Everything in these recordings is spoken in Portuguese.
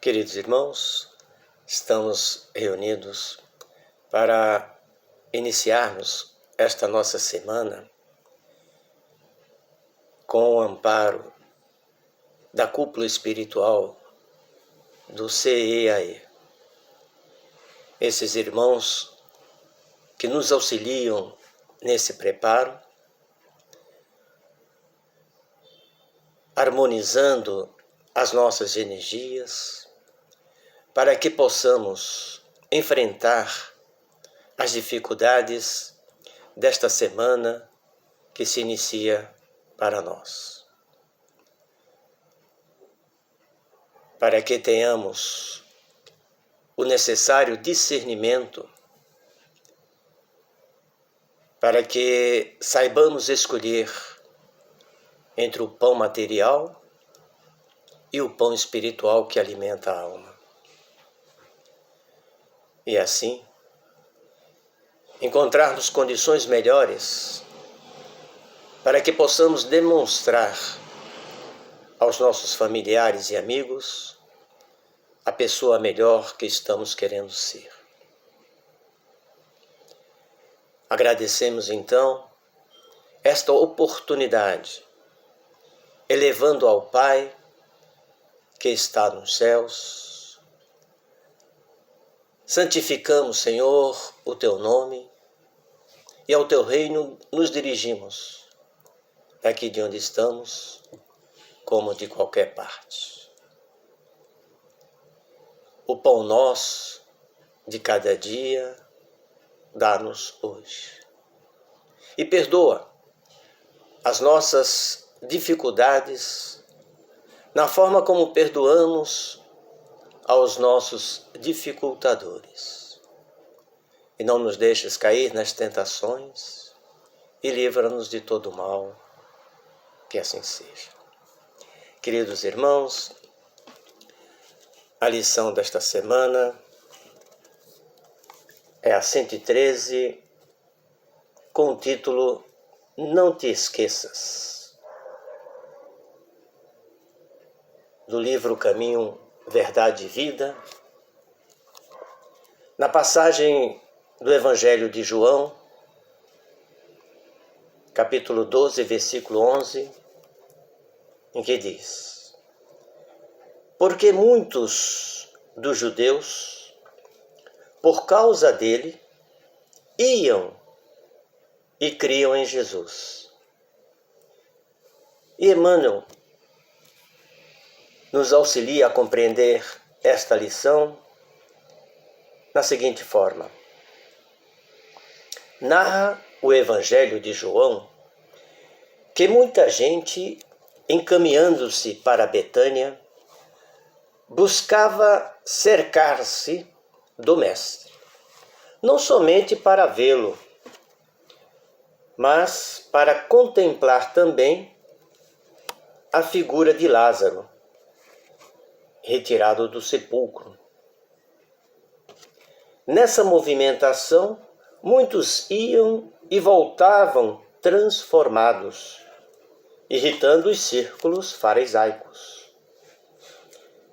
Queridos irmãos, estamos reunidos para iniciarmos esta nossa semana com o amparo da cúpula espiritual do CEAE. Esses irmãos que nos auxiliam nesse preparo, harmonizando as nossas energias, para que possamos enfrentar as dificuldades desta semana que se inicia para nós. Para que tenhamos o necessário discernimento, para que saibamos escolher entre o pão material e o pão espiritual que alimenta a alma. E assim, encontrarmos condições melhores para que possamos demonstrar aos nossos familiares e amigos a pessoa melhor que estamos querendo ser. Agradecemos então esta oportunidade, elevando ao Pai que está nos céus. Santificamos, Senhor, o Teu nome e ao Teu reino nos dirigimos, daqui de onde estamos, como de qualquer parte. O pão nosso de cada dia dá-nos hoje. E perdoa as nossas dificuldades na forma como perdoamos aos nossos dificultadores. E não nos deixes cair nas tentações e livra-nos de todo mal, que assim seja. Queridos irmãos, a lição desta semana é a 113, com o título Não te esqueças, do livro Caminho, Verdade e Vida, na passagem do Evangelho de João, capítulo 12, versículo 11, em que diz: Porque muitos dos judeus, por causa dele, iam e criam em Jesus. E Emmanuel nos auxilia a compreender esta lição na seguinte forma. Narra o Evangelho de João que muita gente, encaminhando-se para Betânia, buscava cercar-se do Mestre, não somente para vê-lo, mas para contemplar também a figura de Lázaro, retirado do sepulcro. Nessa movimentação, muitos iam e voltavam transformados, irritando os círculos farisaicos.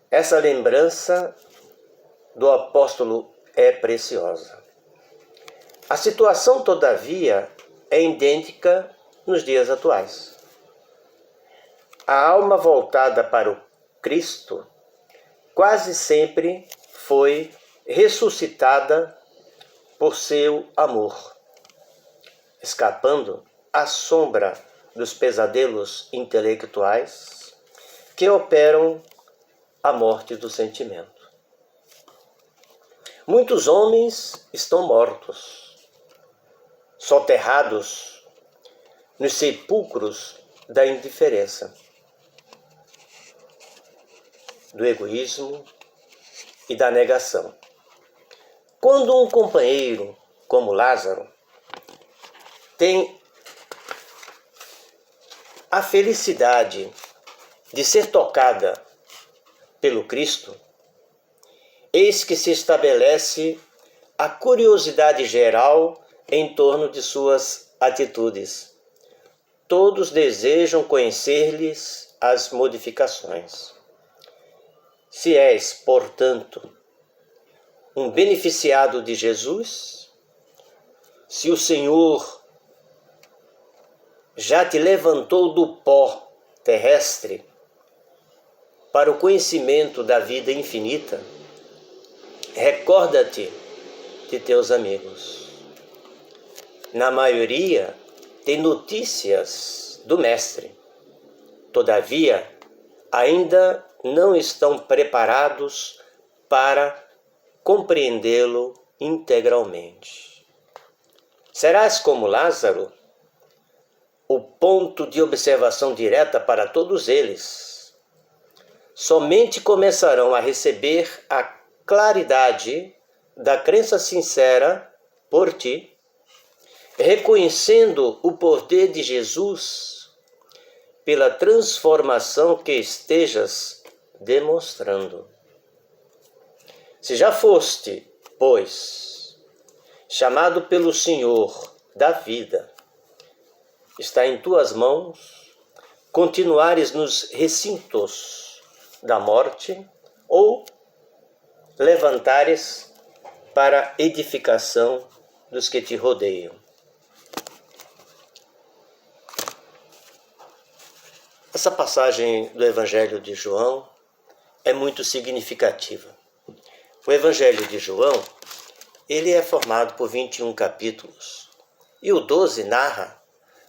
Essa lembrança do apóstolo é preciosa. A situação, todavia, é idêntica nos dias atuais. A alma voltada para o Cristo quase sempre foi ressuscitada por seu amor, escapando à sombra dos pesadelos intelectuais que operam a morte do sentimento. Muitos homens estão mortos, soterrados nos sepulcros da indiferença, do egoísmo e da negação. Quando um companheiro, como Lázaro, tem a felicidade de ser tocada pelo Cristo, eis que se estabelece a curiosidade geral em torno de suas atitudes. Todos desejam conhecer-lhes as modificações. Se és, portanto, um beneficiado de Jesus, se o Senhor já te levantou do pó terrestre para o conhecimento da vida infinita, recorda-te de teus amigos. Na maioria, tem notícias do Mestre. Todavia, ainda não estão preparados para compreendê-lo integralmente. Serás como Lázaro, o ponto de observação direta para todos eles. Somente começarão a receber a claridade da crença sincera por ti, reconhecendo o poder de Jesus pela transformação que estejas demonstrando. Se já foste, pois, chamado pelo Senhor da vida, está em tuas mãos continuares nos recintos da morte ou levantares para edificação dos que te rodeiam. Essa passagem do Evangelho de João é muito significativa. O Evangelho de João, ele é formado por 21 capítulos e o 12 narra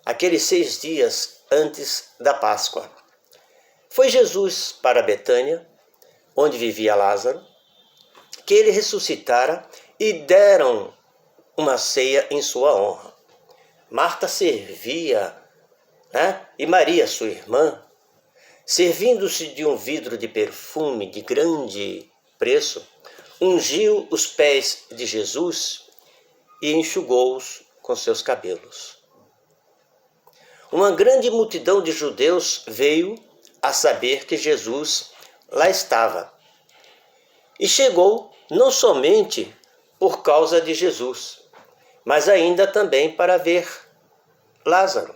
aqueles 6 dias antes da Páscoa. Foi Jesus para Betânia, onde vivia Lázaro, que ele ressuscitara e deram uma ceia em sua honra. Marta servia, e Maria, sua irmã, servindo-se de um vidro de perfume de grande preço, ungiu os pés de Jesus e enxugou-os com seus cabelos. Uma grande multidão de judeus veio a saber que Jesus lá estava. E chegou não somente por causa de Jesus, mas ainda também para ver Lázaro,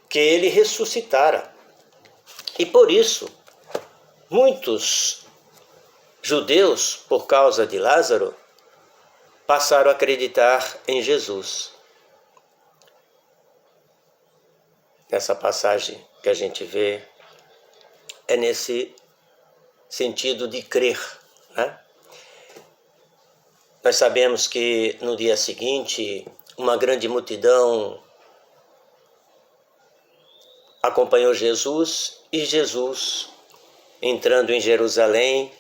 que ele ressuscitara. E por isso, muitos judeus, por causa de Lázaro, passaram a acreditar em Jesus. Essa passagem que a gente vê é nesse sentido de crer, Nós sabemos que no dia seguinte, uma grande multidão acompanhou Jesus e Jesus, entrando em Jerusalém,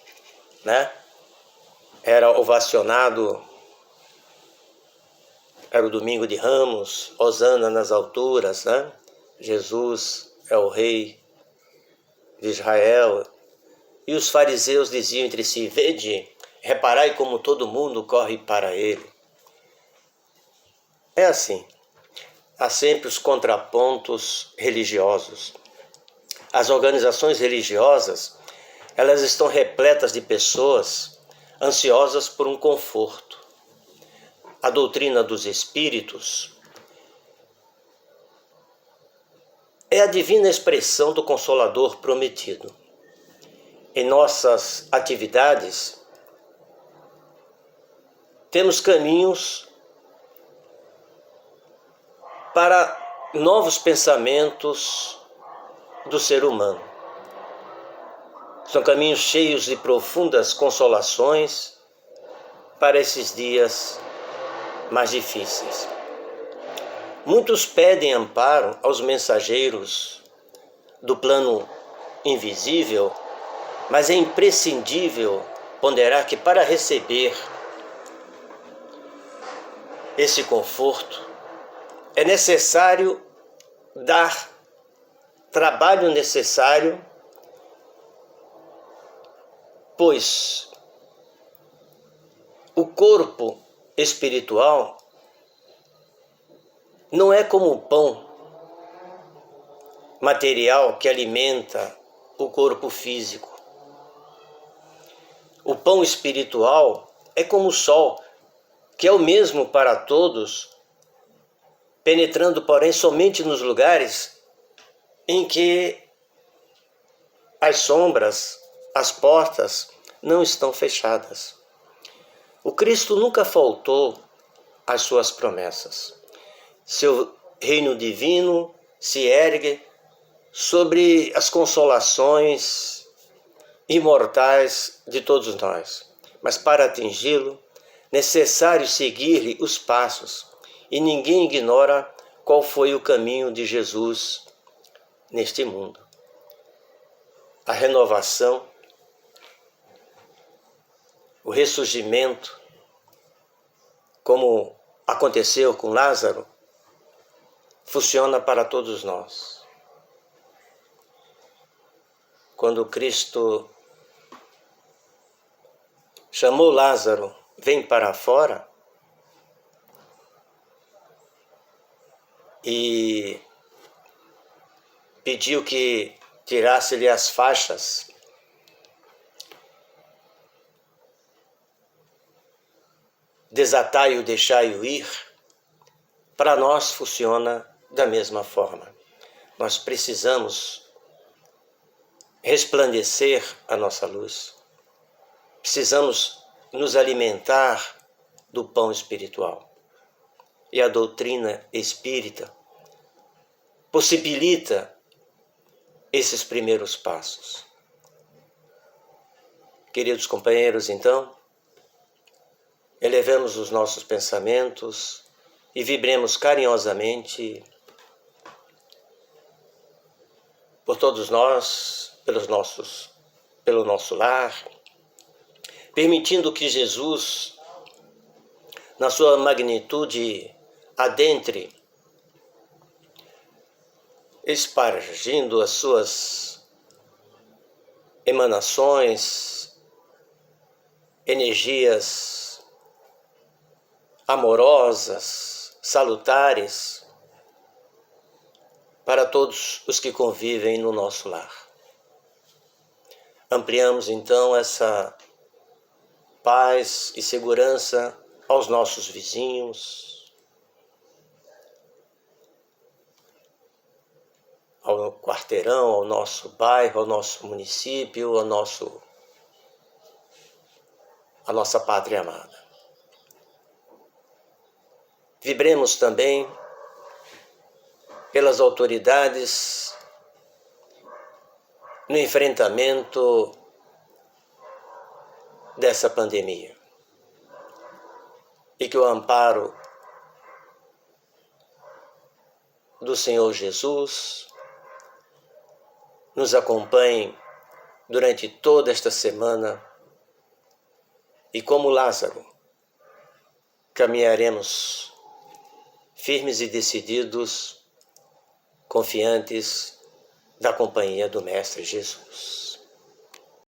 era ovacionado, era o domingo de Ramos, Hosana nas alturas, Jesus é o rei de Israel. E os fariseus diziam entre si: vede, reparai como todo mundo corre para ele. É assim, há sempre os contrapontos religiosos. As organizações religiosas, elas estão repletas de pessoas ansiosas por um conforto. A doutrina dos espíritos é a divina expressão do Consolador prometido. Em nossas atividades, temos caminhos para novos pensamentos do ser humano. São caminhos cheios de profundas consolações para esses dias mais difíceis. Muitos pedem amparo aos mensageiros do plano invisível, mas é imprescindível ponderar que para receber esse conforto é necessário dar trabalho necessário, pois o corpo espiritual não é como o pão material que alimenta o corpo físico. O pão espiritual é como o sol, que é o mesmo para todos, penetrando, porém, somente nos lugares em que as sombras as portas não estão fechadas. O Cristo nunca faltou às suas promessas. Seu reino divino se ergue sobre as consolações imortais de todos nós. Mas para atingi-lo, necessário seguir-lhe os passos, e ninguém ignora qual foi o caminho de Jesus neste mundo. A renovação, o ressurgimento, como aconteceu com Lázaro, funciona para todos nós. Quando Cristo chamou Lázaro, vem para fora, e pediu que tirasse-lhe as faixas, desatai-o, deixai-o ir, para nós funciona da mesma forma. Nós precisamos resplandecer a nossa luz. Precisamos nos alimentar do pão espiritual. E a doutrina espírita possibilita esses primeiros passos. Queridos companheiros, então, elevemos os nossos pensamentos e vibremos carinhosamente por todos nós, pelo nosso lar, permitindo que Jesus, na sua magnitude, adentre, espargindo as suas emanações, energias amorosas, salutares, para todos os que convivem no nosso lar. Ampliamos então essa paz e segurança aos nossos vizinhos, ao quarteirão, ao nosso bairro, ao nosso município, à nossa pátria amada. Vibremos também pelas autoridades no enfrentamento dessa pandemia. E que o amparo do Senhor Jesus nos acompanhe durante toda esta semana, e como Lázaro, caminharemos firmes e decididos, confiantes da companhia do Mestre Jesus.